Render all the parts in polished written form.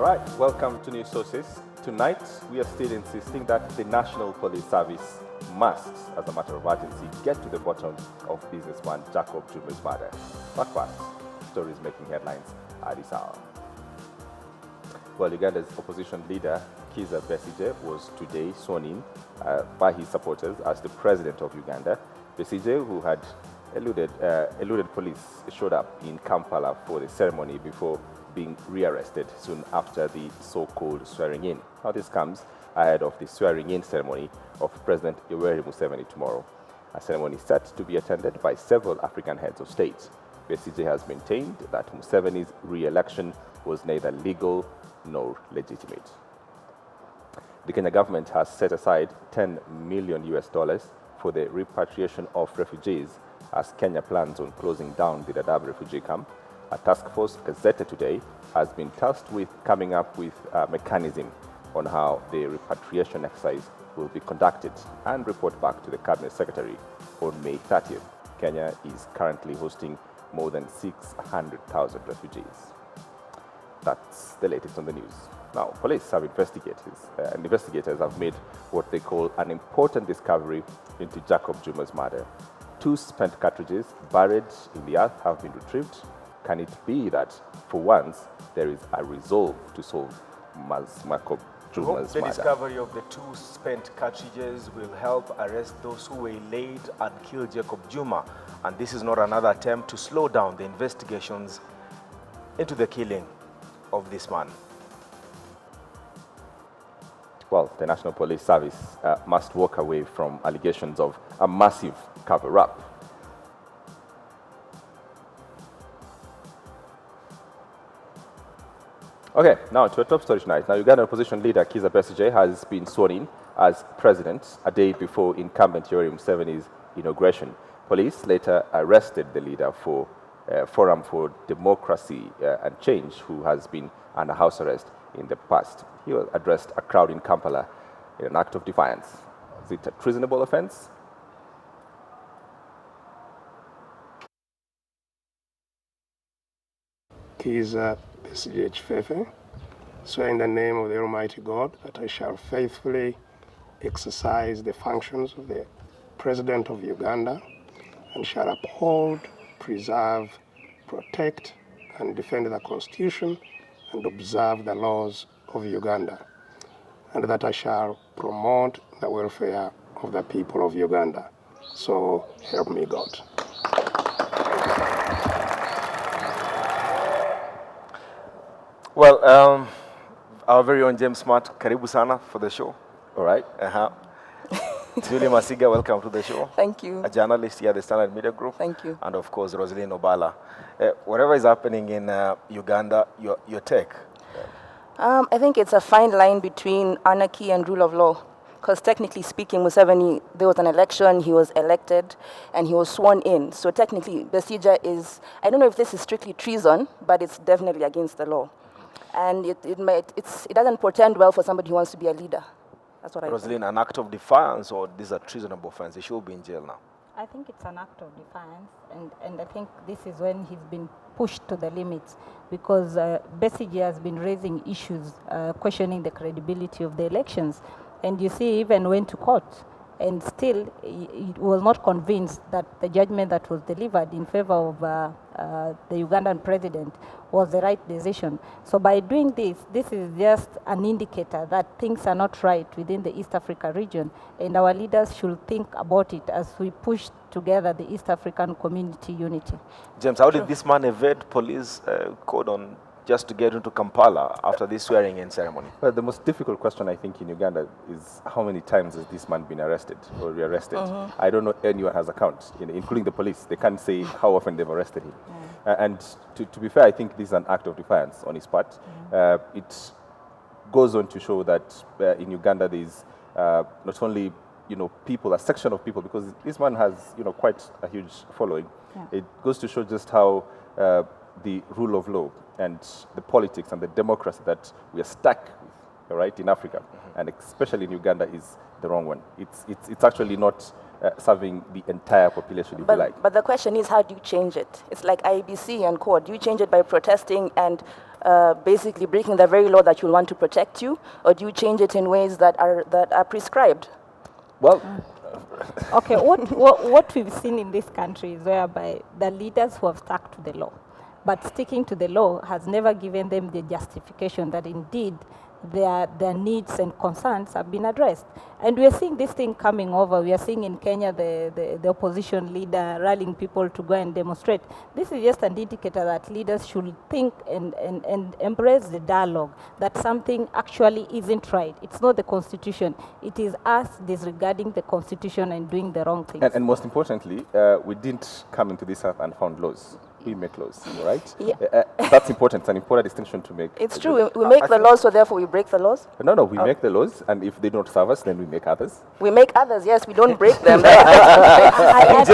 Right, welcome to News Sources. Tonight, we are still insisting that the National Police Service must, as a matter of urgency, get to the bottom of businessman Jacob Juma's murder. But first, stories making headlines at this hour. Well, Uganda's opposition leader, Kizza Besigye, was today sworn in by his supporters as the president of Uganda. Besigye, who had eluded police, showed up in Kampala for the ceremony before being rearrested soon after the so-called swearing-in. Now this comes ahead of the swearing-in ceremony of President Yoweri Museveni tomorrow, a ceremony set to be attended by several African heads of state. Besigye has maintained that Museveni's re-election was neither legal nor legitimate. The Kenya government has set aside $10 million for the repatriation of refugees as Kenya plans on closing down the Dadaab refugee camp. A task force gazetted today has been tasked with coming up with a mechanism on how the repatriation exercise will be conducted and report back to the Cabinet Secretary on May 30th. Kenya is currently hosting more than 600,000 refugees. That's the latest on the news. Now, police have investigators have made what they call an important discovery into Jacob Juma's murder. 2 spent cartridges buried in the earth have been retrieved. Can it be that, for once, there is a resolve to solve Jacob Juma's the murder? discovery of the 2 spent cartridges will help arrest those who waylaid and killed Jacob Juma. And this is not another attempt to slow down the investigations into the killing of this man. Well, the National Police Service must walk away from allegations of a massive cover-up. Okay, now to a top story tonight. Now, Uganda opposition leader Kizza Besigye has been sworn in as president a day before incumbent Yoweri Museveni's inauguration. Police later arrested the leader for Forum for Democracy and Change, who has been under house arrest in the past. He addressed a crowd in Kampala in an act of defiance. Is it a treasonable offense? Kizza Besigye Chifefe, swear in the name of the Almighty God that I shall faithfully exercise the functions of the President of Uganda and shall uphold, preserve, protect, and defend the Constitution and observe the laws of Uganda, and that I shall promote the welfare of the people of Uganda. So help me God. Well, our very own James Smart, karibu sana for the show. All right. Julie Masiga, welcome to the show. Thank you. A journalist here at the Standard Media Group. Thank you. And of course, Rosaline Obala. Whatever is happening in Uganda, your take? I think it's a fine line between anarchy and rule of law. Because technically speaking, Museveni, there was an election, he was elected, and he was sworn in. So technically, Besigye is, I don't know if this is strictly treason, but it's definitely against the law. And it doesn't portend well for somebody who wants to be a leader. That's what I think. Rosaline, an act of defiance, or this is a treasonable offense? He should be in jail now. I think it's an act of defiance, and I think this is when he's been pushed to the limits, because Besigye has been raising issues, questioning the credibility of the elections. And you see, even went to court, and still he was not convinced that the judgment that was delivered in favor of the Ugandan president was the right decision. So by doing this, this is just an indicator that things are not right within the East Africa region, and our leaders should think about it as we push together the East African community unity. James, how did this man evade police cordon just to get into Kampala after this swearing-in ceremony? Well, the most difficult question, I think, in Uganda is how many times has this man been arrested or rearrested? I don't know anyone has a count, including the police. They can't say how often they've arrested him. And to be fair, I think this is an act of defiance on his part. It goes on to show that in Uganda there is not only people, a section of people, because this man has quite a huge following. It goes to show just how the rule of law and the politics and the democracy that we are stuck with, right, in Africa, and especially in Uganda, is the wrong one. It's actually not serving the entire population, if you like. But the question is, how do you change it? It's like IEBC and court. Do you change it by protesting and basically breaking the very law that you'll want to protect you, or do you change it in ways that are prescribed? Well, Okay, what we've seen in this country is whereby the leaders who have stuck to the law, but sticking to the law has never given them the justification that indeed their needs and concerns have been addressed. And we are seeing this thing coming over. We are seeing in Kenya the opposition leader rallying people to go and demonstrate. This is just an indicator that leaders should think and embrace the dialogue, that something actually isn't right. It's not the Constitution. It is us disregarding the Constitution and doing the wrong thing. and most importantly, we didn't come into this earth and found laws. We make laws, right? Yeah. That's important. It's an important distinction to make. It's true. We make the laws, so therefore we break the laws. No, we make the laws, and if they don't serve us, then we make others. We make others, yes. We don't break them. I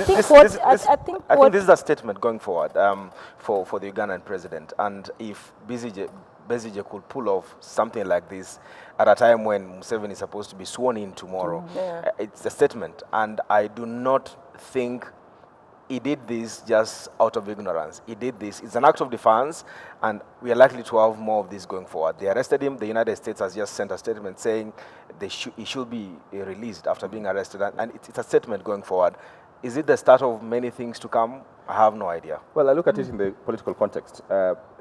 think this is a statement going forward for the Ugandan president. And if Besigye could pull off something like this at a time when Museveni is supposed to be sworn in tomorrow, it's a statement. And I do not think he did this just out of ignorance. He did this. It's an act of defiance, and we are likely to have more of this going forward. They arrested him. The United States has just sent a statement saying he should be released after being arrested, and it's a statement going forward. Is it the start of many things to come? I have no idea. Well, I look at it in the political context.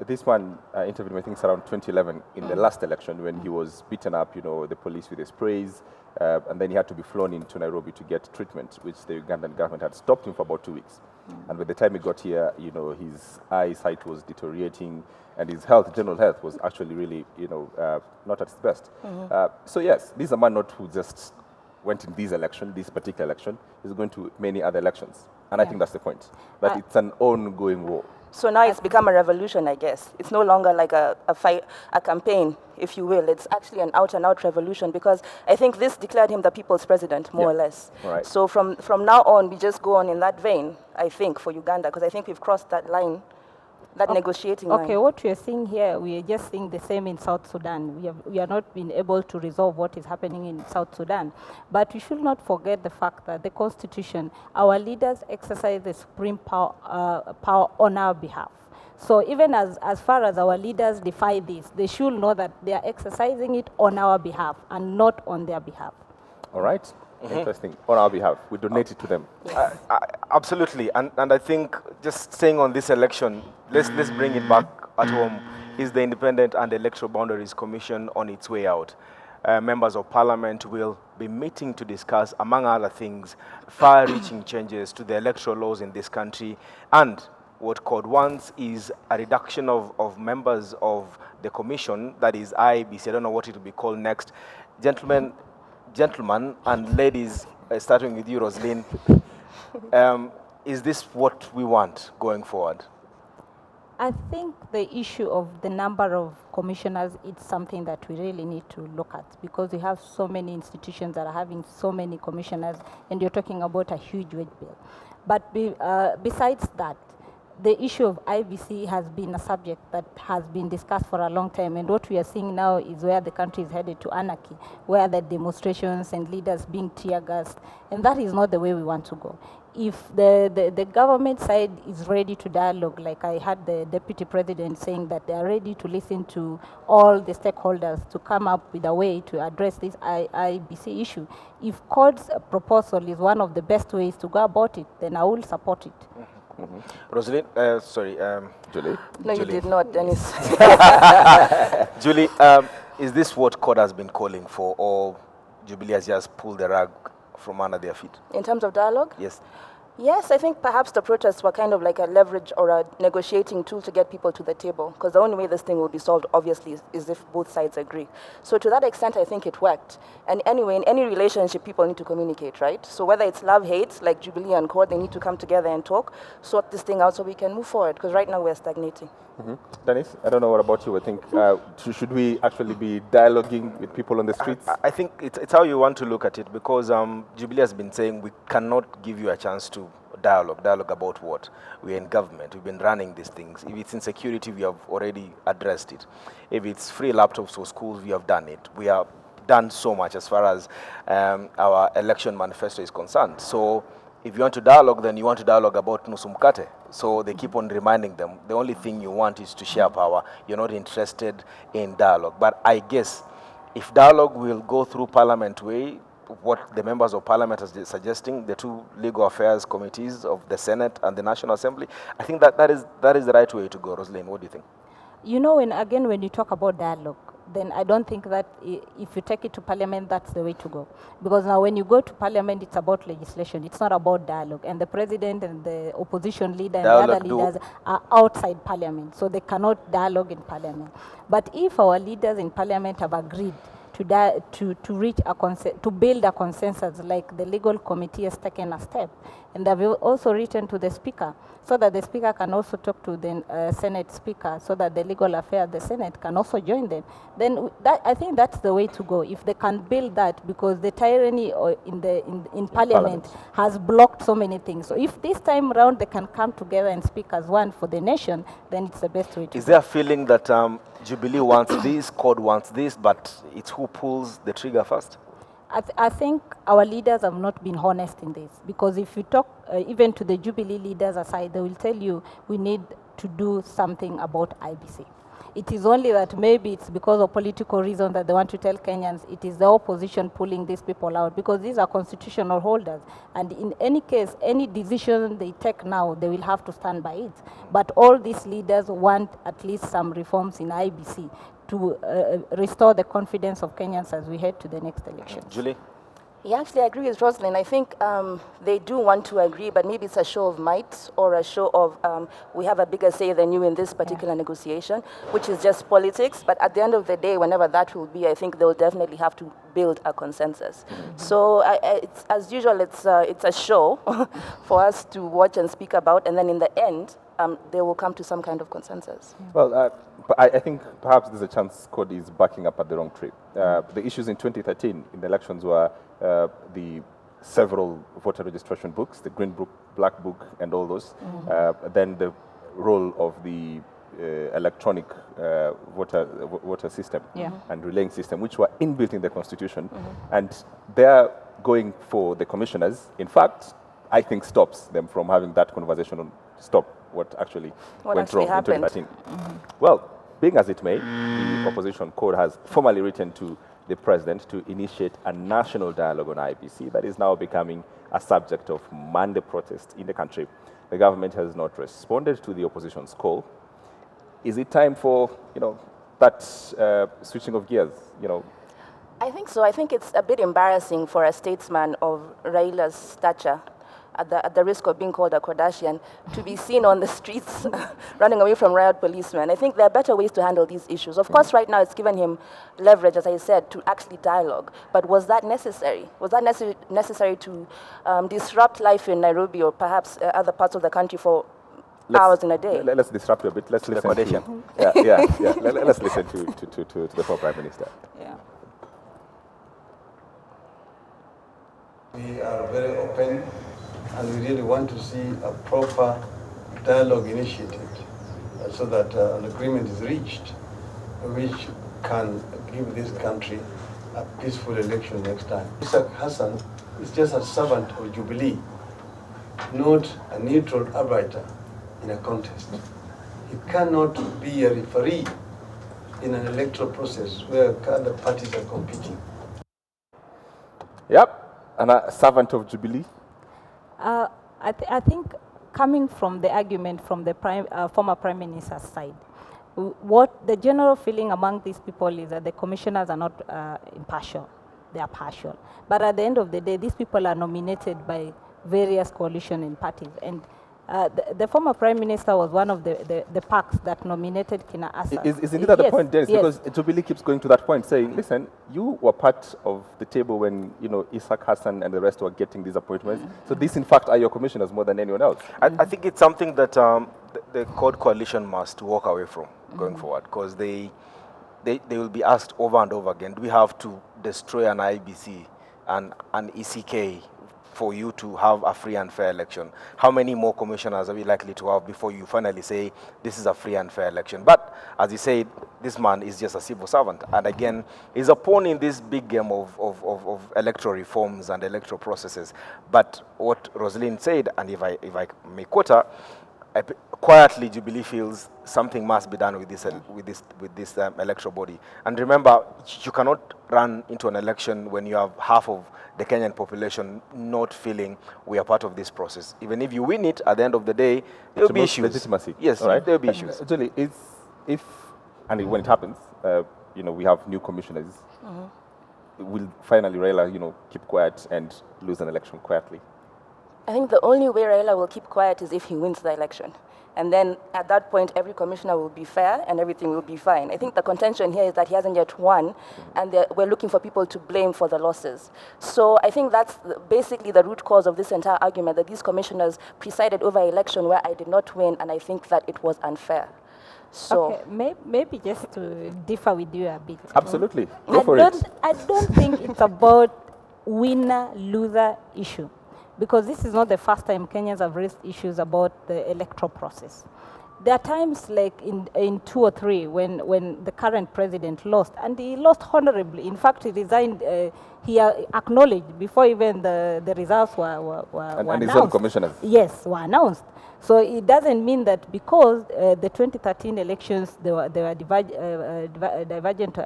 This one interviewed me, I think it's around 2011, in the last election when he was beaten up, the police with the sprays, and then he had to be flown into Nairobi to get treatment, which the Ugandan government had stopped him for about 2 weeks. And by the time he got here, his eyesight was deteriorating, and his general health was actually really, not at its best. So yes, this is a man not who just went in this particular election. He's going to many other elections. And I think that's the point, that it's an ongoing war. So now it's become a revolution, I guess. It's no longer like a fight, a campaign, if you will. It's actually an out-and-out revolution, because I think this declared him the people's president, more or less. Right. So from now on, we just go on in that vein, I think, for Uganda, because I think we've crossed that line, that negotiating line. Okay, what we are seeing here, we are just seeing the same in South Sudan. We are not been able to resolve what is happening in South Sudan. But we should not forget the fact that the Constitution, our leaders exercise the supreme power on our behalf. So even as far as our leaders defy this, they should know that they are exercising it on our behalf and not on their behalf. All right? Interesting. On our behalf. We donate it to them. Absolutely, and I think just staying on this election, let's bring it back at home. Is the Independent and Electoral Boundaries Commission on its way out? Members of Parliament will be meeting to discuss, among other things, far-reaching changes to the electoral laws in this country, and what CORD wants is a reduction of members of the commission, that is IEBC. I don't know what it will be called next. Gentlemen and ladies, starting with you, Roslyn, is this what we want going forward? I think the issue of the number of commissioners is something that we really need to look at, because we have so many institutions that are having so many commissioners, and you're talking about a huge wage bill. But besides that, the issue of IBC has been a subject that has been discussed for a long time, and what we are seeing now is where the country is headed to anarchy, where the demonstrations and leaders being tear gassed, and that is not the way we want to go. If the government side is ready to dialogue, like I had the deputy president saying that they are ready to listen to all the stakeholders to come up with a way to address this IBC issue, if CORD's proposal is one of the best ways to go about it, then I will support it. Rosalind, Julie? No, you did not, Dennis. Julie, is this what CORD has been calling for, or Jubilee has just pulled the rug from under their feet? In terms of dialogue? Yes. Yes, I think perhaps the protests were kind of like a leverage or a negotiating tool to get people to the table, because the only way this thing will be solved, obviously, is if both sides agree. So to that extent, I think it worked. And anyway, in any relationship, people need to communicate, right? So whether it's love, hate, like Jubilee and CORD, they need to come together and talk, sort this thing out so we can move forward, because right now we're stagnating. Dennis, I don't know what about you. I think, should we actually be dialoguing with people on the streets? I think it's how you want to look at it, because Jubilee has been saying we cannot give you a chance to dialogue about what? We're in government, we've been running these things. If it's insecurity, we have already addressed it. If it's free laptops for schools, we have done it. We have done so much as far as our election manifesto is concerned. So if you want to dialogue, then you want to dialogue about nusu mkate. So they keep on reminding them, the only thing you want is to share power. You're not interested in dialogue. But I guess if dialogue will go through parliament way, what the members of parliament are suggesting, the two legal affairs committees of the Senate and the National Assembly, I think that is the right way to go. Roslyn, what do you think? You know, when you talk about dialogue, then I don't think that if you take it to parliament, that's the way to go. Because now when you go to parliament, it's about legislation. It's not about dialogue. And the president and the opposition leader and the other leaders are outside parliament. So they cannot dialogue in parliament. But if our leaders in parliament have agreed to reach to build a consensus, like the legal committee has taken a step, and they've also written to the speaker, so that the speaker can also talk to the Senate speaker, so that the legal affairs, the Senate, can also join them. Then I think that's the way to go. If they can build that, because the tyranny in parliament has blocked so many things. So if this time around they can come together and speak as one for the nation, then it's the best way to go. Is there a feeling that Jubilee wants this, CORD wants this, but it's who pulls the trigger first? I think our leaders have not been honest in this, because if you talk even to the Jubilee leaders aside, they will tell you we need to do something about IBC. It is only that maybe it's because of political reasons that they want to tell Kenyans it is the opposition pulling these people out, because these are constitutional holders. And in any case, any decision they take now, they will have to stand by it. But all these leaders want at least some reforms in IBC to restore the confidence of Kenyans as we head to the next election. Julie? Yeah, actually, I agree with Rosalind. I think they do want to agree, but maybe it's a show of might or a show of we have a bigger say than you in this particular negotiation, which is just politics. But at the end of the day, whenever that will be, I think they'll definitely have to build a consensus. So it's, as usual, it's a show for us to watch and speak about, and then in the end, they will come to some kind of consensus. Well, but I think perhaps there's a chance CORD is backing up at the wrong tree. The issues in 2013 in the elections were the several voter registration books, the Green Book, Black Book, and all those. Then the role of the electronic voter system and relaying system, which were inbuilt in the constitution. And they're going for the commissioners. In fact, I think stops them from having that conversation on what actually went wrong in 2013. Well, being as it may, the opposition CORD has formally written to the president to initiate a national dialogue on IBC that is now becoming a subject of Monday protest in the country. The government has not responded to the opposition's call. Is it time for that switching of gears? I think so. I think it's a bit embarrassing for a statesman of Raila's stature, at the risk of being called a Kardashian, to be seen on the streets running away from riot policemen. I think there are better ways to handle these issues. Of course, right now it's given him leverage, as I said, to actually dialogue. But was that necessary? Was that necessary to disrupt life in Nairobi or perhaps other parts of the country for hours in a day? Let's disrupt you a bit. Let's listen to Let's listen to the former Prime Minister. Yeah. We are very open, and we really want to see a proper dialogue initiated so that an agreement is reached which can give this country a peaceful election next time. Isaac Hassan is just a servant of Jubilee, not a neutral arbiter in a contest. He cannot be a referee in an electoral process where other parties are competing. Yep, and a servant of Jubilee. I think coming from the argument from the former Prime Minister's side, what the general feeling among these people is that the commissioners are not impartial, they are partial. But at the end of the day, these people are nominated by various coalition and parties. And the former Prime Minister was one of the PACs that nominated Kina Asa. Isn't that the point, Dennis? Because Jubilee keeps going to that point, saying, listen, you were part of the table when, Isaac Hassan and the rest were getting these appointments. So these, in fact, are your commissioners more than anyone else. I think it's something that the CORD coalition must walk away from going forward, because they will be asked over and over again, do we have to destroy an IBC and an ECK for you to have a free and fair election? How many more commissioners are we likely to have before you finally say this is a free and fair election? But as you said, this man is just a civil servant. And again, he's a pawn in this big game of electoral reforms and electoral processes. But what Rosalind said, and if I may quote her, quietly Jubilee feels something must be done with this electoral body. And remember, you cannot run into an election when you have half of the Kenyan population not feeling we are part of this process. Even if you win it, at the end of the day, there will be issues. Legitimacy. Yes, all right. there will be issues. Julie, if when it happens, we have new commissioners, will finally Raila, keep quiet and lose an election quietly? I think the only way Raila will keep quiet is if he wins the election. And then at that point, every commissioner will be fair and everything will be fine. I think the contention here is that he hasn't yet won, and we're looking for people to blame for the losses. So I think that's basically the root cause of this entire argument, that these commissioners presided over an election where I did not win, and I think that it was unfair. So okay, maybe just to differ with you a bit. Absolutely. Go for it. I don't think it's about winner-loser issue, because this is not the first time Kenyans have raised issues about the electoral process. There are times like in 2 or 3 when the current president lost, and he lost honorably. In fact, he resigned, he acknowledged before even the results were and his announced. own commissioners. Yes, were announced. So it doesn't mean that because the 2013 elections there were divergent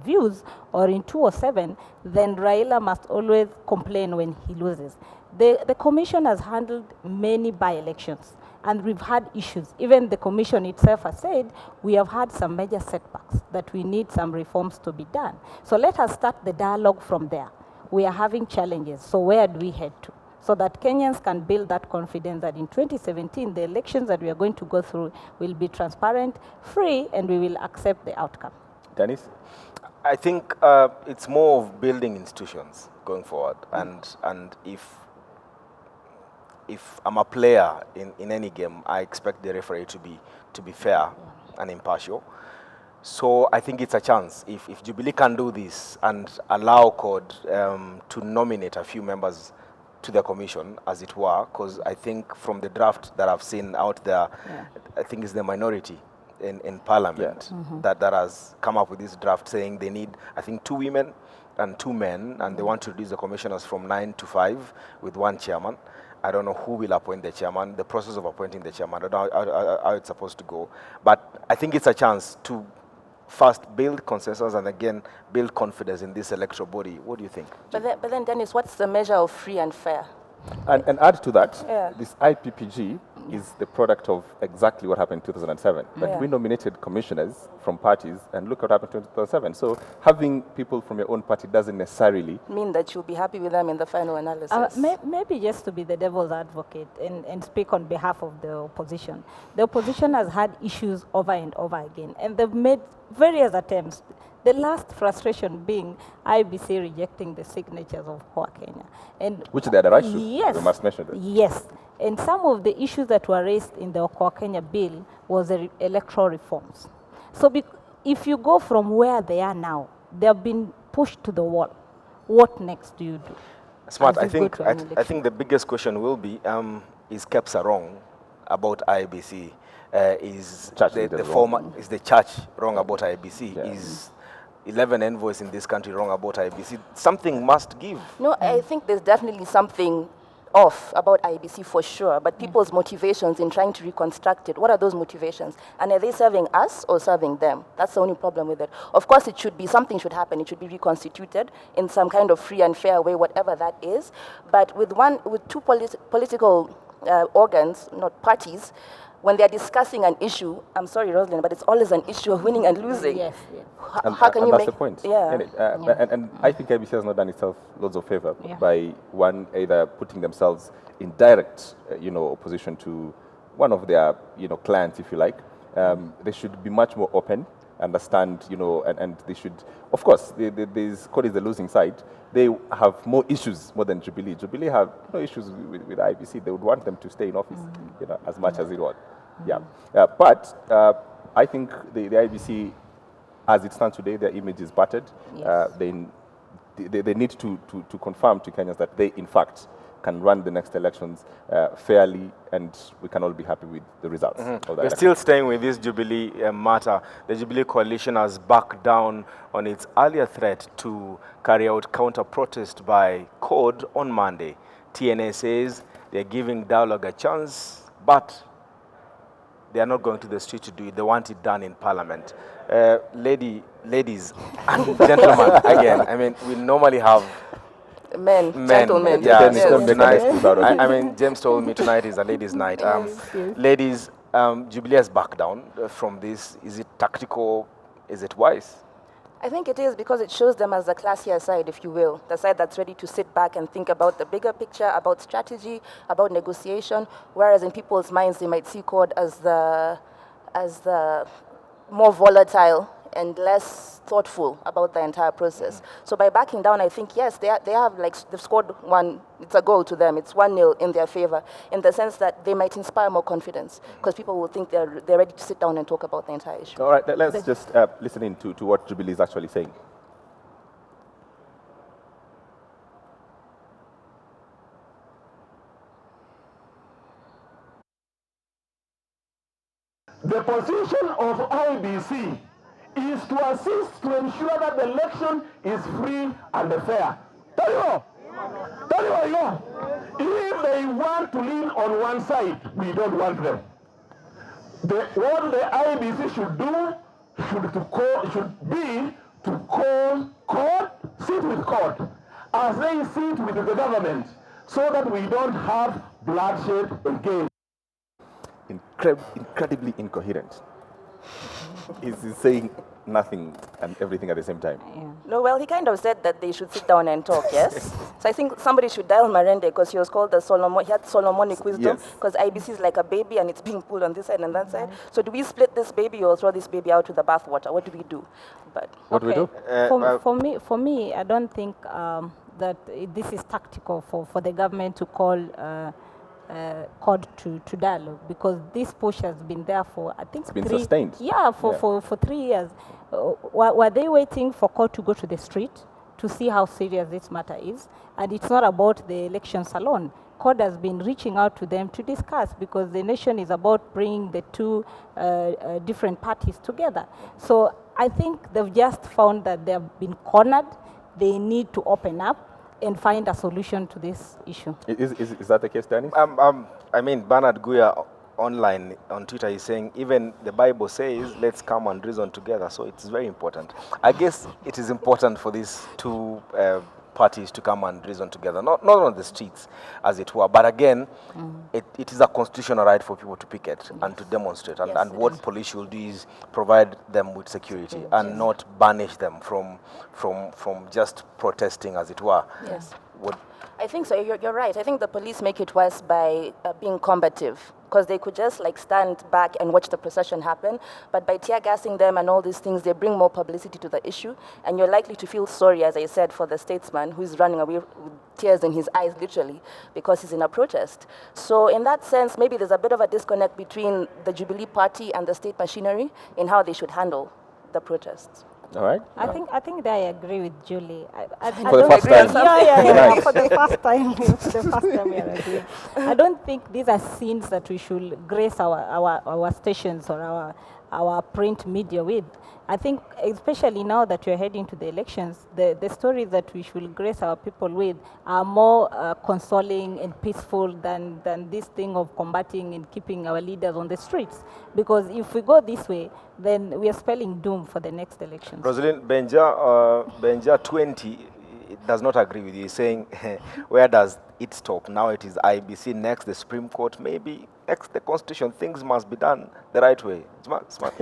views, or in 2007, then Raila must always complain when he loses. The commission has handled many by-elections, and we've had issues. Even the commission itself has said we have had some major setbacks, that we need some reforms to be done. So let us start the dialogue from there. We are having challenges, so where do we head to? So that Kenyans can build that confidence that in 2017, the elections that we are going to go through will be transparent, free, and we will accept the outcome. Dennis? I think it's more of building institutions going forward. And if I'm a player in any game, I expect the referee to be fair and impartial. So I think it's a chance. If Jubilee can do this and allow CORD to nominate a few members to the commission, as it were, because I think from the draft that I've seen out there, I think it's the minority in Parliament that has come up with this draft saying they need, I think, 2 women and 2 men, and they want to reduce the commissioners from 9 to 5 with 1 chairman. I don't know who will appoint the chairman, the process of appointing the chairman, I don't know how it's supposed to go. But I think it's a chance to first build consensus and again build confidence in this electoral body. What do you think? But then, Dennis, what's the measure of free and fair? And add to that, Yeah. this IPPG is the product of exactly what happened in 2007. But Yeah. we nominated commissioners from parties, and look what happened in 2007. So having people from your own party doesn't necessarily Mean that you'll be happy with them in the final analysis. Maybe just to be the devil's advocate and speak on behalf of the opposition. The opposition has had issues over and over again, and they've made various attempts. The last frustration being IBC rejecting the signatures of Hoa Kenya. And which they had a right to. yes, We must mention that. Yes. And some of the issues that were raised in the Hoa Kenya bill was the electoral reforms. So if you go from where they are now, they have been pushed to the wall. What next do you do? Smart. as I you go think to an I think the biggest question will be: is KEPSA wrong about IBC? Is Church the leaders former wrong. is the church wrong about IBC? Yeah. Is 11 envoys in this country wrong about IBC? Something must give. No, I think there's definitely something off about IBC for sure, but people's motivations in trying to reconstruct it, what are those motivations? And are they serving us or serving them? That's the only problem with it. Of course, it should be, something should happen. It should be reconstituted in some kind of free and fair way, whatever that is. But with 2 political organs, not parties, when they're discussing an issue, I'm sorry, Rosalind, but it's always an issue of winning and losing. Yes, yes. How can you that's make the point. Yeah. And I think IBC has not done itself loads of favor Yeah. by either putting themselves in direct, opposition to one of their, clients, if you like. They should be much more open, understand, and they should, of course, this CORD is the losing side. They have more issues more than Jubilee. Jubilee have no issues with IBC. They would want them to stay in office, as much as it was. Yeah. But I think the IBC, as it stands today, their image is battered. Yes. They need to confirm to Kenyans that they, in fact, can run the next elections fairly, and we can all be happy with the results of the We're election. still staying with this Jubilee matter. The Jubilee coalition has backed down on its earlier threat to carry out counter-protest by code on Monday. TNA says they're giving dialogue a chance, but they are not going to the street to do it. They want it done in Parliament. Ladies and gentlemen, again, I mean, we normally have Men, gentlemen. yeah, Dennis, so don't make an tonight, excuse out of it. I mean, James told me tonight is a ladies' night. Yes. Ladies, Jubilee has backed down from this. Is it tactical? Is it wise? I think it is because it shows them as the classier side, if you will, the side that's ready to sit back and think about the bigger picture, about strategy, about negotiation, whereas in people's minds they might see CORD as the more volatile and less thoughtful about the entire process. So by backing down, I think, yes, they have, like, they've scored one, it's a goal to them, it's 1-0 in their favor, in the sense that they might inspire more confidence, because people will think they're ready to sit down and talk about the entire issue. All right, let's just listen in to what Jubilee is actually saying. The position of IBC is to assist to ensure that the election is free and fair. Tell you what, if they want to lean on one side, we don't want them. What the IBC should do should be to call court, sit with court, as they sit with the government, so that we don't have bloodshed again. Incredibly incoherent. He's saying nothing and everything at the same time. Yeah. No, well, he kind of said that they should sit down and talk, yes? So I think somebody should dial Marende, because he was called he had Solomonic wisdom, Yes. because IBC is like a baby and it's being pulled on this side and that side. So do we split this baby or throw this baby out with the bathwater? What do we do? But What do we do? For me, I don't think that this is tactical for the government to call CORD to dialogue, because this push has been there for, I think, It's been sustained. Yeah, for 3 years. Were they waiting for CORD to go to the street to see how serious this matter is? And it's not about the elections alone. CORD has been reaching out to them to discuss, because the nation is about bringing the two different parties together. So I think they've just found that they've been cornered. They need to open up and find a solution to this issue. Is that the case, Danny? I mean, Bernard Guya online on Twitter is saying even the Bible says, let's come and reason together. So it's very important. I guess it is important for these two parties to come and reason together, not on the streets, as it were, but again, it is a constitutional right for people to picket and to demonstrate, and, Yes, and it what is. police should do is provide them with security and not banish them from just protesting, as it were. yes. What, I think so. You're right. I think the police make it worse by being combative, because they could just like stand back and watch the procession happen. But by tear gassing them and all these things, they bring more publicity to the issue. And you're likely to feel sorry, as I said, for the statesman who's running away with tears in his eyes, literally, because he's in a protest. So in that sense, maybe there's a bit of a disconnect between the Jubilee Party and the state machinery in how they should handle the protests. All right. I think that I agree with Julie. I For the don't first agree on time. something. Yeah, Nice. for the first time. For the first time we are agreeing. I don't think these are scenes that we should grace our stations or our print media with. I think, especially now that we're heading to the elections, the stories that we should grace our people with are more consoling and peaceful than this thing of combating and keeping our leaders on the streets. Because if we go this way, then we are spelling doom for the next elections. Rosalind Benja 20 does not agree with you. He's saying, where does it stop? Now it is IBC, next the Supreme Court, maybe next the Constitution. Things must be done the right way. Smart.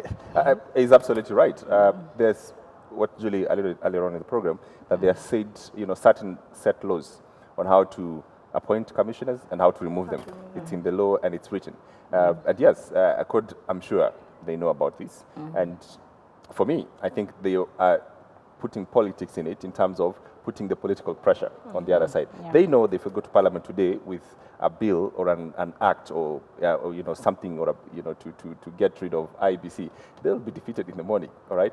He's absolutely right. There's what Julie alluded earlier on in the program, that there are certain set laws on how to appoint commissioners and how to remove them. It's in the law and it's written. And yes, CORD, I'm sure they know about this. And for me, I think they are putting politics in it in terms of putting the political pressure on the other side. Yeah. They know that if we go to Parliament today with a bill or an act or something or to get rid of IBC, they'll be defeated in the morning. All right,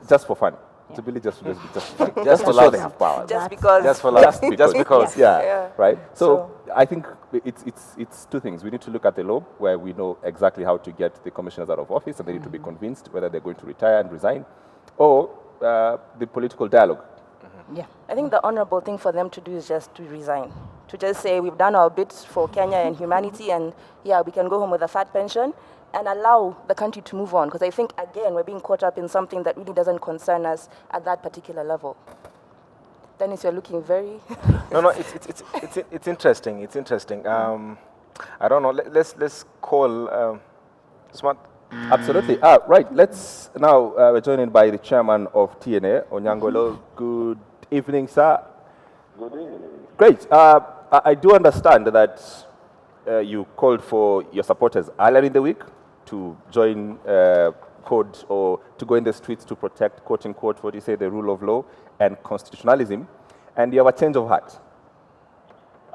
just for fun. Yeah. To really just for fun. Just to for show they laughs. have power. Just because. Just for laughs. Just Just because. Yeah. Yeah. Right. So I think it's two things. We need to look at the law, where we know exactly how to get the commissioners out of office, and they need to be convinced whether they're going to retire and resign, or the political dialogue. Yeah. I think the honorable thing for them to do is just to resign. To just say, we've done our bit for Kenya and humanity, and yeah, we can go home with a fat pension, and allow the country to move on. Because I think, again, we're being caught up in something that really doesn't concern us at that particular level. Dennis, you're looking very... No, it's interesting. It's interesting. I don't know. Let's call Smart. Absolutely. Right. Let's now, we're joined by the chairman of TNA, Onyangolo. Good evening, sir. Good evening. Great. I do understand that you called for your supporters earlier in the week to join code, or to go in the streets to protect, quote unquote, what you say, the rule of law and constitutionalism, and you have a change of heart.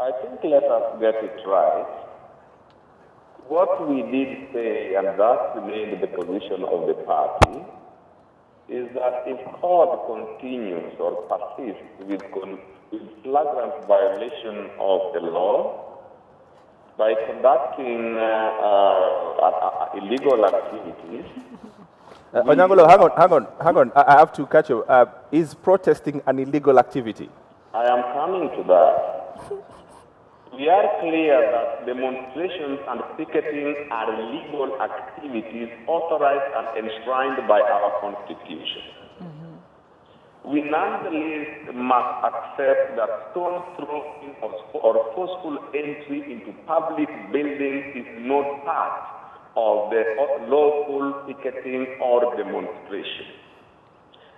I think let us get it right. What we did say, and that remained the position of the party, is that if CORD continues or persists with flagrant violation of the law by conducting illegal activities. Onyangolo, hang on. I have to catch you. Is protesting an illegal activity? I am coming to that. We are clear that demonstrations and picketing are legal activities authorized and enshrined by our Constitution. We nonetheless must accept that stone throwing or forceful entry into public buildings is not part of the lawful picketing or demonstration.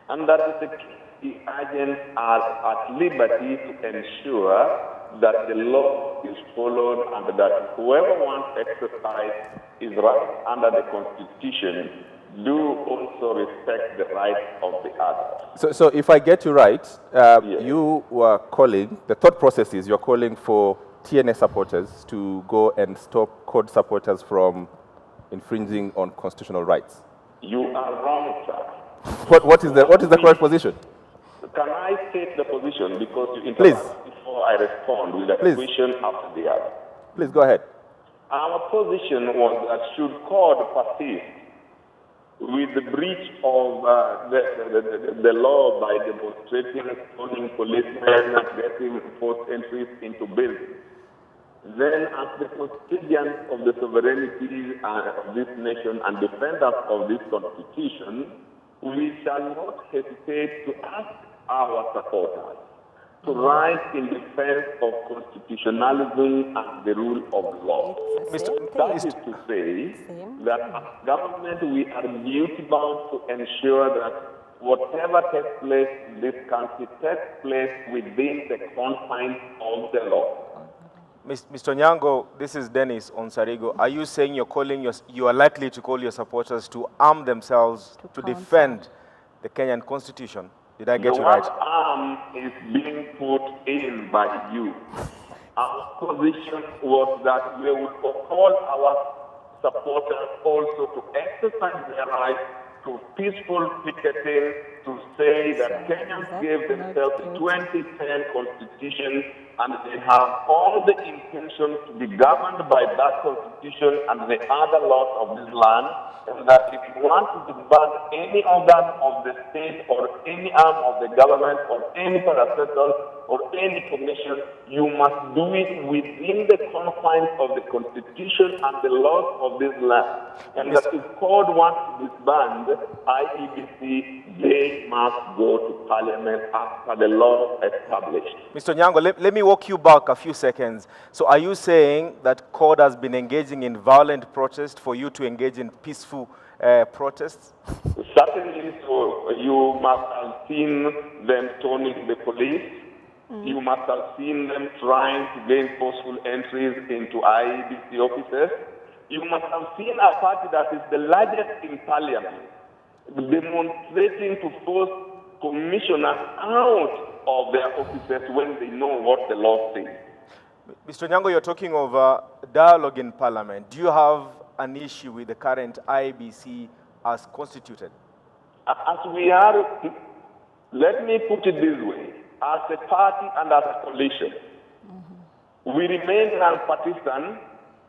And that the agents are at liberty to ensure that the law is followed and that whoever wants to exercise his right under the Constitution do also respect the rights of the others. So if I get you right, Yes. you were calling, the thought process is you're calling for TNA supporters to go and stop CORD supporters from infringing on constitutional rights. You are wrong, sir. What is the correct position? Can I state the position because you Please. interrupt before I respond with a Please. question after the other? Please go ahead. Our position was that should CORD persist with the breach of the law by demonstrating, stoning policemen, getting forced entries into buildings, then as the custodians of the sovereignty of this nation and defenders of this Constitution, we shall not hesitate to ask our supporters to rise in defense of constitutionalism and the rule of law. That is to say that as government we are duty-bound to ensure that whatever takes place in this country takes place within the confines of the law. Mr. Onyango, this is Dennis Onsarigo. Are you saying you are likely to call your supporters to arm themselves to defend the Kenyan Constitution? Did I get you right? The word arm is being put in by you. Our position was that we would call our supporters also to exercise their right to peaceful picketing, to say that Kenyans gave themselves the 2010 Constitution and they have all the intention to be governed by that Constitution and the other laws of this land, and that if you want to disband any organ of the state or any arm of the government or any parastatal or any commission, you must do it within the confines of the Constitution and the laws of this land. And that if CORD wants to disband IEBC, they must go to Parliament after the law established. Mr. Onyango, let me walk you back a few seconds. So are you saying that CORD has been engaging in violent protest for you to engage in peaceful protests? Certainly so. You must have seen them stoning the police. You must have seen them trying to gain forceful entries into IEBC offices. You must have seen a party that is the largest in Parliament demonstrating to force commissioners out of their offices when they know what the law says. Mr. Onyango, you're talking of dialogue in Parliament. Do you have an issue with the current IEBC as constituted? As we are, let me put it this way, as a party and as a coalition, We remain non-partisan.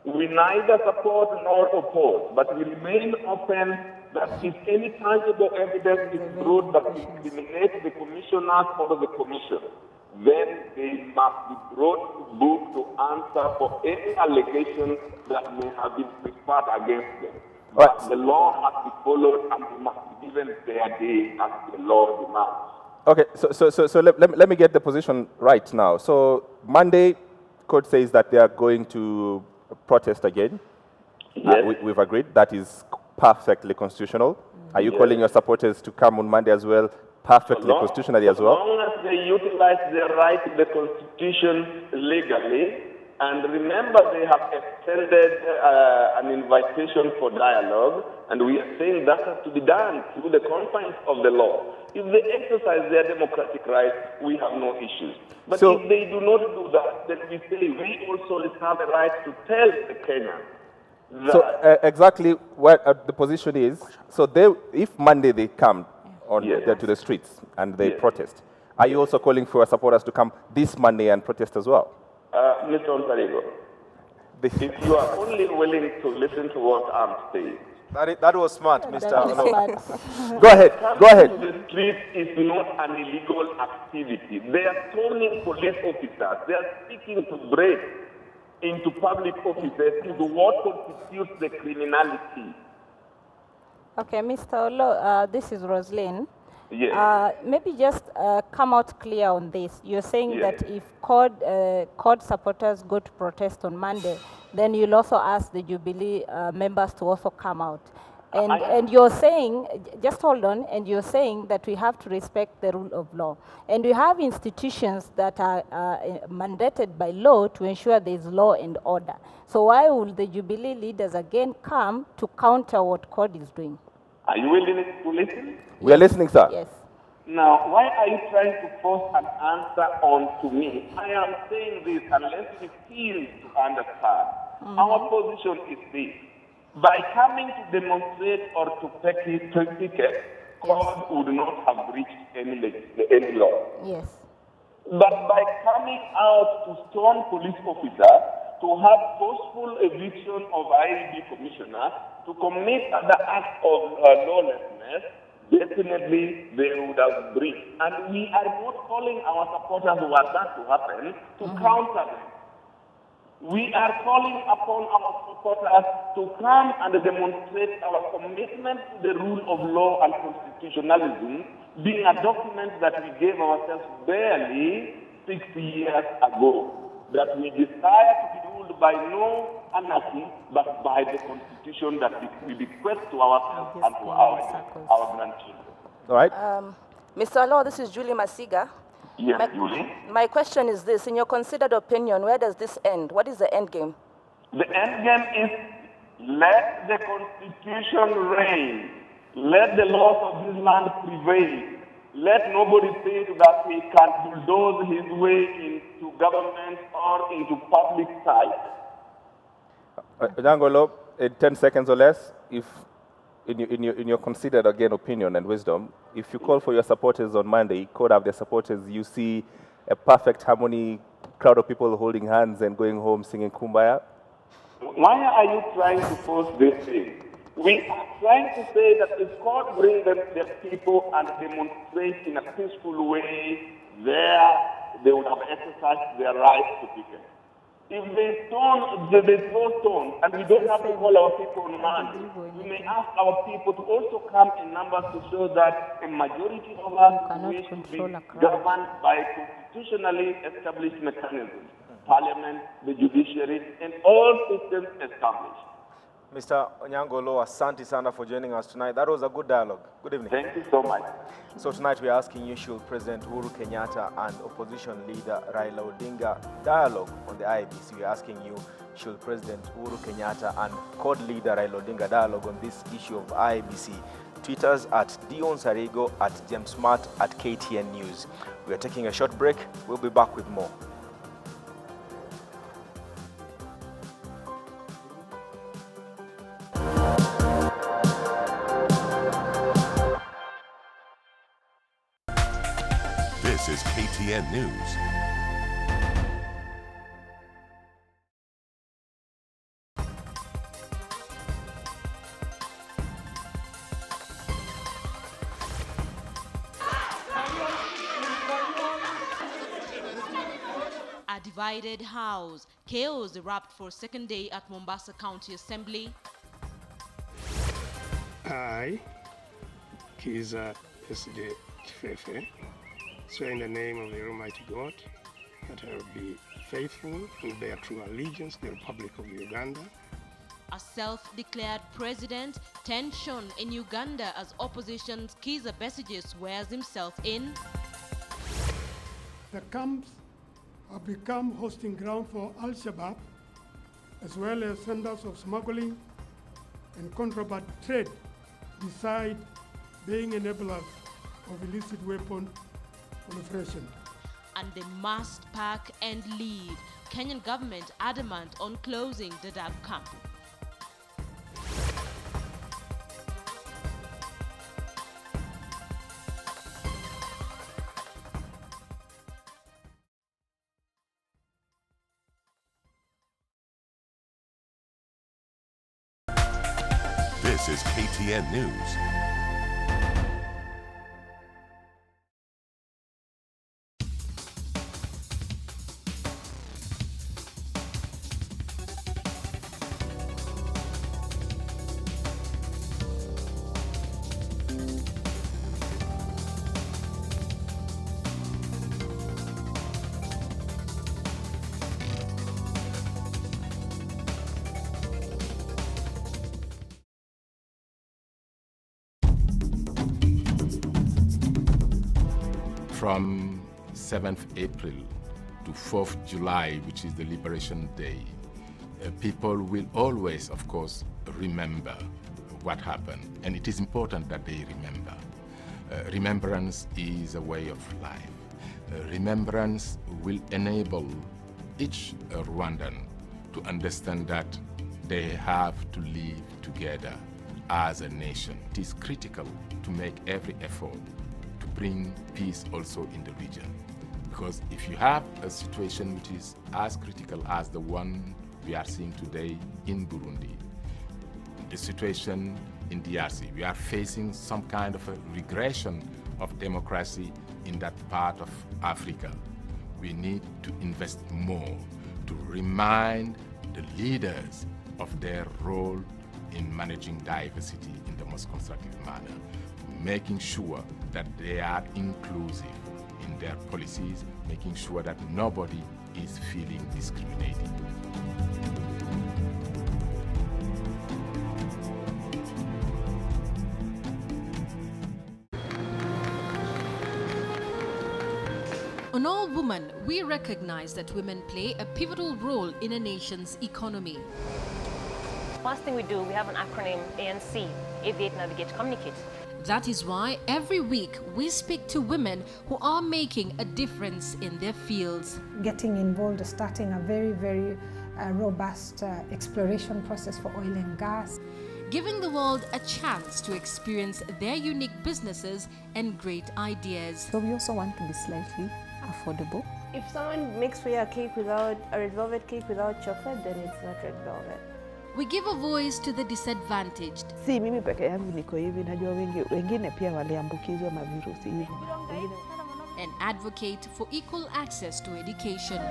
We neither support nor oppose, but we remain open that if any tangible evidence is brought that incriminates the commissioners or the commission, then they must be brought to book to answer for any allegations that may have been preferred against them. But Right. the law must be followed and they must be given their day as the law demands. Okay, so let me get the position right now. So Monday, court says that they are going to protest again. Yes. We've agreed that is perfectly constitutional. Are you calling your supporters to come on Monday as well, perfectly constitutionally as well? As long as they utilize their right to the Constitution legally, and remember they have extended an invitation for dialogue, and we are saying that has to be done through the confines of the law. If they exercise their democratic rights, we have no issues. But So- if they do not do that, then we say we also have a right to tell the Kenyans that So exactly what the position is. So if Monday they come on Yes. to the streets and they Yes. protest, are you also calling for your supporters to come this Monday and protest as well? Mr. Ontarigo, This- if you are only willing to listen to what I'm saying, That was smart, Mr. That is Olo. smart. Go ahead. Go ahead. The street is not an illegal activity. They are stoning police officers. They are seeking to break into public offices into what constitutes the criminality. Okay, Mr. Olo, this is Roslyn. Yes. Maybe just come out clear on this. You're saying Yes. that if CORD supporters go to protest on Monday, then you'll also ask the Jubilee members to also come out. And you're saying, just hold on, and you're saying that we have to respect the rule of law. And we have institutions that are mandated by law to ensure there is law and order. So why will the Jubilee leaders again come to counter what CORD is doing? Are you willing to listen? We are listening, sir. Yes. Now, why are you trying to force an answer on to me? I am saying this unless you feel to understand. Our position is this. By coming to demonstrate or to picket, CORD would not have breached any law. Yes. But by coming out to stone police officers, to have forceful eviction of IEB commissioners, to commit other acts of lawlessness, definitely they would have breached. And we are not calling our supporters who want that to happen to counter them. We are calling upon our supporters to come and demonstrate our commitment to the rule of law and constitutionalism, being a document that we gave ourselves barely 6 years ago, that we desire to be ruled by no anarchy, but by the constitution that we bequest to ourselves and to our grandchildren. All right. Mr. Law, this is Julie Masiga. Yes, Julie. My question is this: in your considered opinion, where does this end? What is the end game? The end game is let the constitution reign. Let the laws of this land prevail. Let nobody think that he can bulldoze his way into government or into public sight. Nyangolo, in 10 seconds or less, if in your considered again opinion and wisdom, if you call for your supporters on Monday, could have their supporters, you see a perfect harmony, crowd of people holding hands and going home singing Kumbaya? Why are you trying to force this thing? We are trying to say that if God brings them their people and demonstrate in a peaceful way, there they would have exercised their right to picket. If they throw stones, and we don't have to call our people on Monday, we may ask our people to also come in numbers to show that a majority of us cannot wish to be control a crowd. governed by constitutionally established mechanisms, Parliament, the judiciary, and all systems established. Mr. Onyangolo, asante sana for joining us tonight. That was a good dialogue. Good evening. Thank you so much. So tonight we are asking you, should President Uhuru Kenyatta and opposition leader Raila Odinga dialogue on the IEBC? We are asking you, should President Uhuru Kenyatta and CORD leader Raila Odinga dialogue on this issue of IEBC? Tweeters at Dion Sarigo, at James Smart, at KTN News. We are taking a short break. We'll be back with more. This is KTN News. divided house. Chaos erupted for second day at Mombasa County Assembly. I, Kiza Besigye Chifefe, swear in the name of the Almighty God that I will be faithful and bear true allegiance to the Republic of Uganda. A self-declared president, tension in Uganda as opposition's Kiza Besigye swears himself in. The camps have become hosting ground for Al-Shabaab, as well as centers of smuggling and contraband trade, beside being enablers of illicit weapon proliferation. And they must pack and leave. Kenyan government adamant on closing the Dadaab camp. This is KTN News. From 7th April to 4th July, which is the Liberation Day, people will always, of course, remember what happened. And it is important that they remember. Remembrance is a way of life. Remembrance will enable each Rwandan to understand that they have to live together as a nation. It is critical to make every effort to bring peace also in the region. Because if you have a situation which is as critical as the one we are seeing today in Burundi, the situation in DRC, we are facing some kind of a regression of democracy in that part of Africa. We need to invest more to remind the leaders of their role in managing diversity in the most constructive manner, making sure that they are inclusive in their policies, making sure that nobody is feeling discriminated. On All Women, we recognize that women play a pivotal role in a nation's economy. First thing we do, we have an acronym, ANC, Aviate, Navigate, Communicate. That is why every week we speak to women who are making a difference in their fields. Getting involved, starting a very robust exploration process for oil and gas. Giving the world a chance to experience their unique businesses and great ideas. So we also want to be slightly affordable. If someone makes for you a cake without a red velvet cake without chocolate, then it's not red velvet. We give a voice to the disadvantaged. Si mimi peke yangu niko hivi, najua wengine pia waliambukizwa mavirusi hivi. And advocate for equal access to education.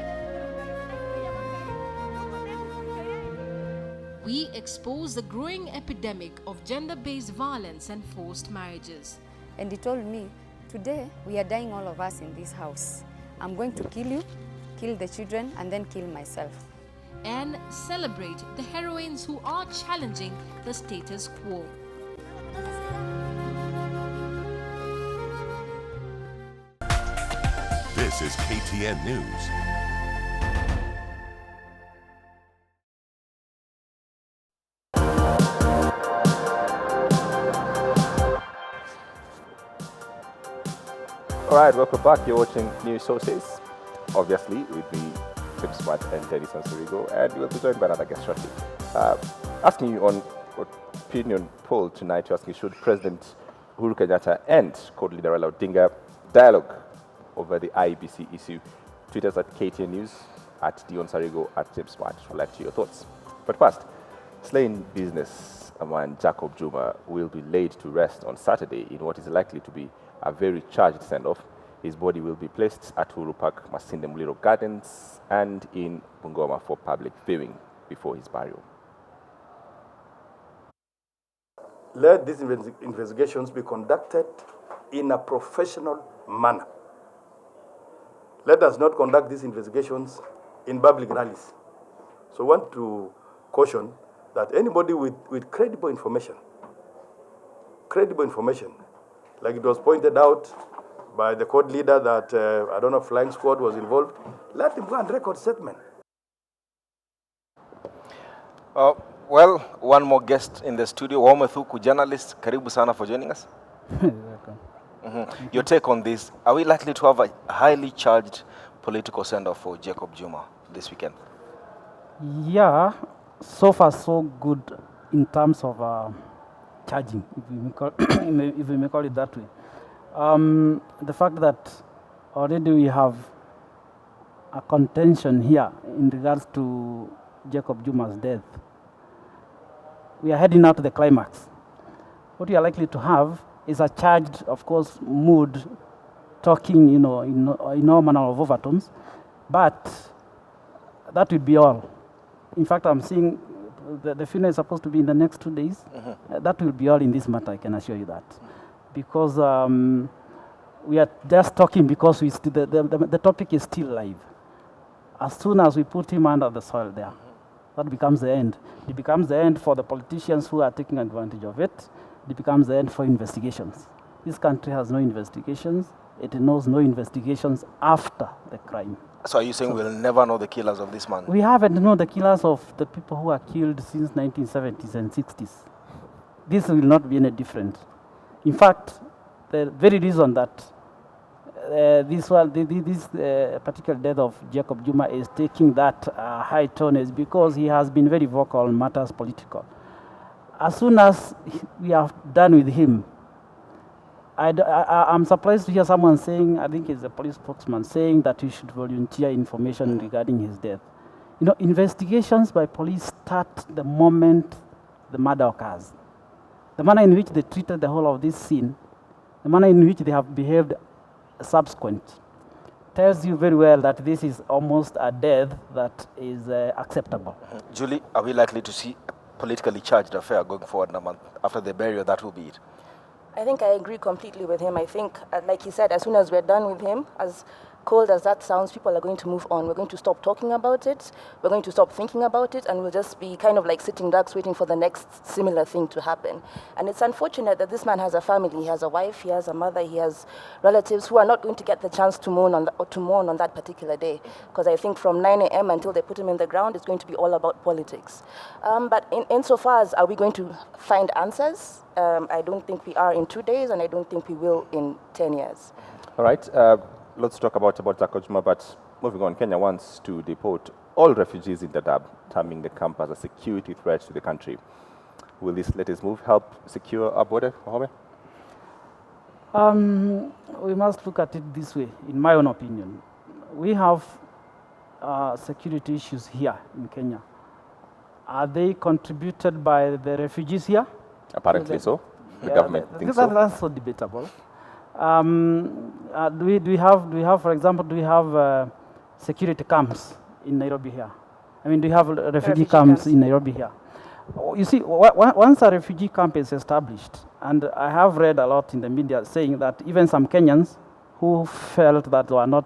We expose the growing epidemic of gender-based violence and forced marriages. And he told me, today we are dying all of us in this house. I'm going to kill you, kill the children, and then kill myself. And celebrate the heroines who are challenging the status quo. This is KTN News. All right, welcome back. You're watching News Sources, obviously, with me, Tim Smart and Dennis Ansurigo, and we'll be joined by another guest shortly. Asking you on opinion poll tonight, to ask you, should President Uhuru Kenyatta end Court Leader Raila Odinga dialogue over the IEBC issue? Tweet us at KTN News, at Dion Sarigo, at Tim Smart. We'd like to hear your thoughts. But first, slain businessman Jacob Juma will be laid to rest on Saturday in what is likely to be a very charged send-off His body will be placed at Uhuru Park, Masinde Muliro Gardens, and in Bungoma for public viewing before his burial. Let these investigations be conducted in a professional manner. Let us not conduct these investigations in public rallies. So I want to caution that anybody with credible information, like it was pointed out by the court leader that, I don't know, flying squad was involved, let him go and record statement. Well, one more guest in the studio, Wamethuku journalist. Karibu sana for joining us. Your take on this, are we likely to have a highly charged political send-off for Jacob Juma this weekend? Yeah, so far so good in terms of charging, if we may call it that way. The fact that already we have a contention here in regards to Jacob Juma's death, we are heading out to the climax. What we are likely to have is a charged, of course, mood, talking, in all manner of overtones, but that will be all. In fact, I'm seeing the funeral is supposed to be in the next 2 days. That will be all in this matter, I can assure you that. Because we are just talking because the topic is still live. As soon as we put him under the soil there, that becomes the end. It becomes the end for the politicians who are taking advantage of it. It becomes the end for investigations. This country has no investigations. It knows no investigations after the crime. So are you saying we'll never know the killers of this man? We haven't known the killers of the people who are killed since 1970s and 60s. This will not be any different. In fact, the very reason that this particular death of Jacob Juma is taking that high tone is because he has been very vocal on matters political. As soon as we are done with him, I'm surprised to hear someone saying, I think it's a police spokesman, saying that he should volunteer information regarding his death. Investigations by police start the moment the murder occurs. The manner in which they treated the whole of this scene, the manner in which they have behaved subsequent, tells you very well that this is almost a death that is acceptable. Julie, are we likely to see a politically charged affair going forward in a month? After the burial, that will be it. I think I agree completely with him. I think, like he said, as soon as we're done with him, as cold as that sounds, people are going to move on. We're going to stop talking about it. We're going to stop thinking about it, and we'll just be kind of like sitting ducks waiting for the next similar thing to happen. And it's unfortunate that this man has a family. He has a wife, he has a mother, he has relatives who are not going to get the chance to mourn on that particular day. Because I think from 9 a.m. until they put him in the ground, it's going to be all about politics. But insofar as are we going to find answers? I don't think we are in 2 days, and I don't think we will in 10 years. All right. Let's talk about Jacob Juma, but moving on, Kenya wants to deport all refugees in Dadaab, terming the camp as a security threat to the country. Will this latest move help secure our border, Mohamed? We must look at it this way, in my own opinion. We have security issues here in Kenya. Are they contributed by the refugees here? Apparently so. The government thinks so. That's so debatable. Do we have, for example, security camps in Nairobi here? I mean, do you have refugee camps in Nairobi here? You see, once a refugee camp is established, and I have read a lot in the media saying that even some Kenyans who felt that they were not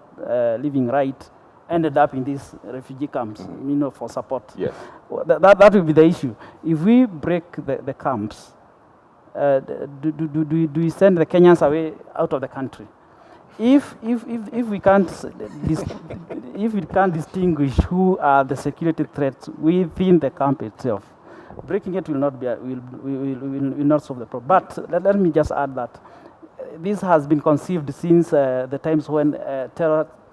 living right ended up in these refugee camps, for support. Yes. That will be the issue. If we break the camps, do we send the Kenyans away out of the country? If we can't distinguish who are the security threats within the camp itself, breaking it will not solve the problem. But let me just add that this has been conceived since the times when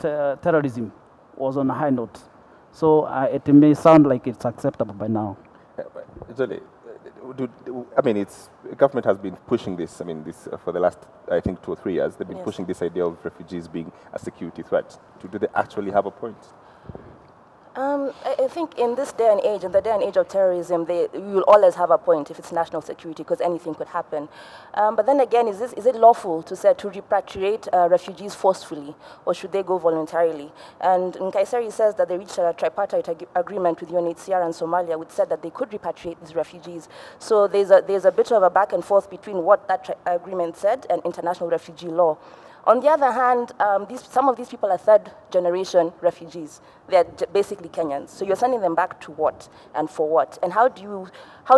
terrorism was on a high note. So it may sound like it's acceptable by now. Government has been pushing this. For the last, I think, 2 or 3 years. They've been pushing this idea of refugees being a security threat. Do they actually have a point? I think in this day and age, in the day and age of terrorism, we will always have a point if it's national security, because anything could happen. But then again, is it lawful to repatriate refugees forcefully, or should they go voluntarily? And Nkaiseri says that they reached a tripartite agreement with UNHCR and Somalia, which said that they could repatriate these refugees. So there's a bit of a back and forth between what that agreement said and international refugee law. On the other hand, some of these people are third-generation refugees. They're basically Kenyans. So you're sending them back to what and for what? And how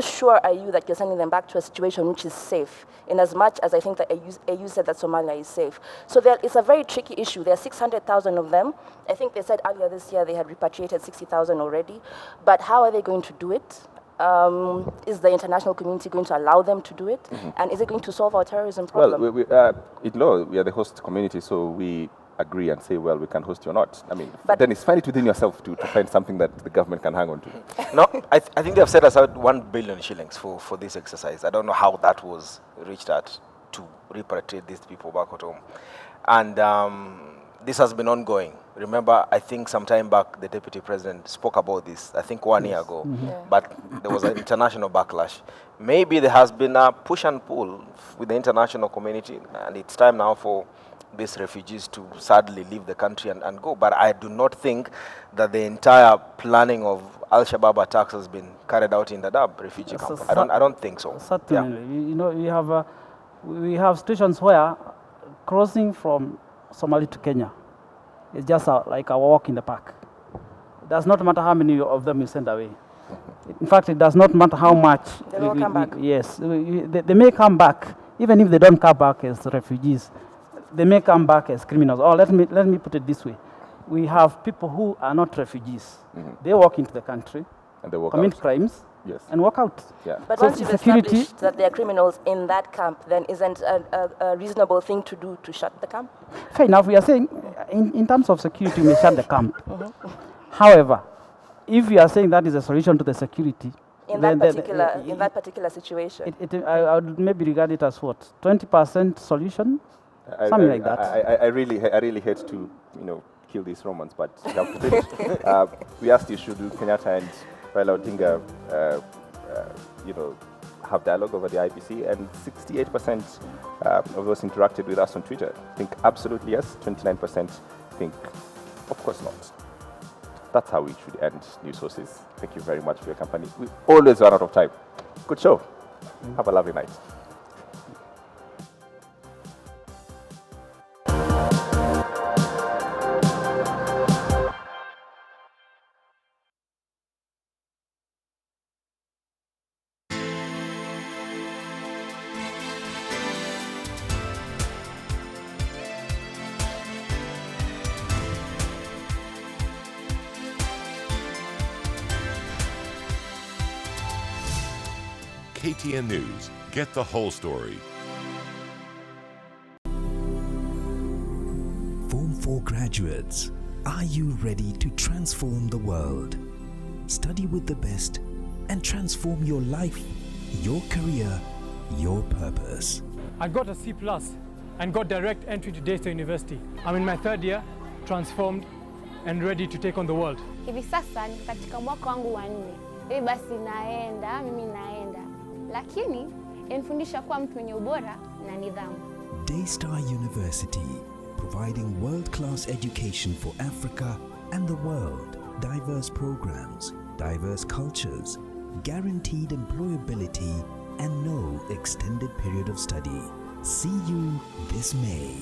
sure are you that you're sending them back to a situation which is safe, in as much as I think that AU said that Somalia is safe? So it's a very tricky issue. There are 600,000 of them. I think they said earlier this year they had repatriated 60,000 already. But how are they going to do it? Is the international community going to allow them to do it? Mm-hmm. And is it going to solve our terrorism problem? Well, in law, we are the host community, so we agree and say, well, we can host you or not. I mean, but then it's find it within yourself to find something that the government can hang on to. No, I think they have set aside 1 billion shillings for this exercise. I don't know how that was reached at to repatriate these people back at home. And this has been ongoing. Remember, I think some time back, the Deputy President spoke about this, I think 1 year ago, but there was an international backlash. Maybe there has been a push and pull with the international community, and it's time now for these refugees to sadly leave the country and go. But I do not think that the entire planning of Al-Shabaab attacks has been carried out in the Dadaab refugee camp. I don't think so. Certainly. Yeah. You know, we have stations where crossing from Somalia to Kenya is just like a walk in the park. It does not matter how many of them you send away. In fact, it does not matter how much. They will come back. Yes, they may come back, even if they don't come back as refugees. They may come back as criminals. Or let me put it this way: we have people who are not refugees. Mm-hmm. They walk into the country, and they commit crimes, and walk out. Yeah. But so once you've established that they are criminals in that camp, then isn't a reasonable thing to do to shut the camp? Fair enough. We are saying, in terms of security, we may shut the camp. Mm-hmm. However, if you are saying that is a solution to the security, in that particular situation, I would maybe regard it as what, 20% solution, something like that. I really hate to kill these Romans, but we have to finish. We asked you, should Kenyatta and Raila Odinga, have dialogue over the IBC, and 68% of those interacted with us on Twitter think absolutely yes. 29% think, of course not. That's how we should end News Sources. Thank you very much for your company. We always run out of time. Good show. Have a lovely night. KTN News. Get the whole story. Form 4 graduates, are you ready to transform the world? Study with the best and transform your life, your career, your purpose. I got a C+ and got direct entry to Daystar University. I'm in my 3rd year, transformed and ready to take on the world. Hivi sasa niko katika mwaka wangu wa 4. Hivi basi mimi naenda. Lakini inafundisha kuwa mtu mwenye ubora na nidhamu. Daystar University, providing world-class education for Africa and the world. Diverse programs, diverse cultures, guaranteed employability, and no extended period of study. See you this May.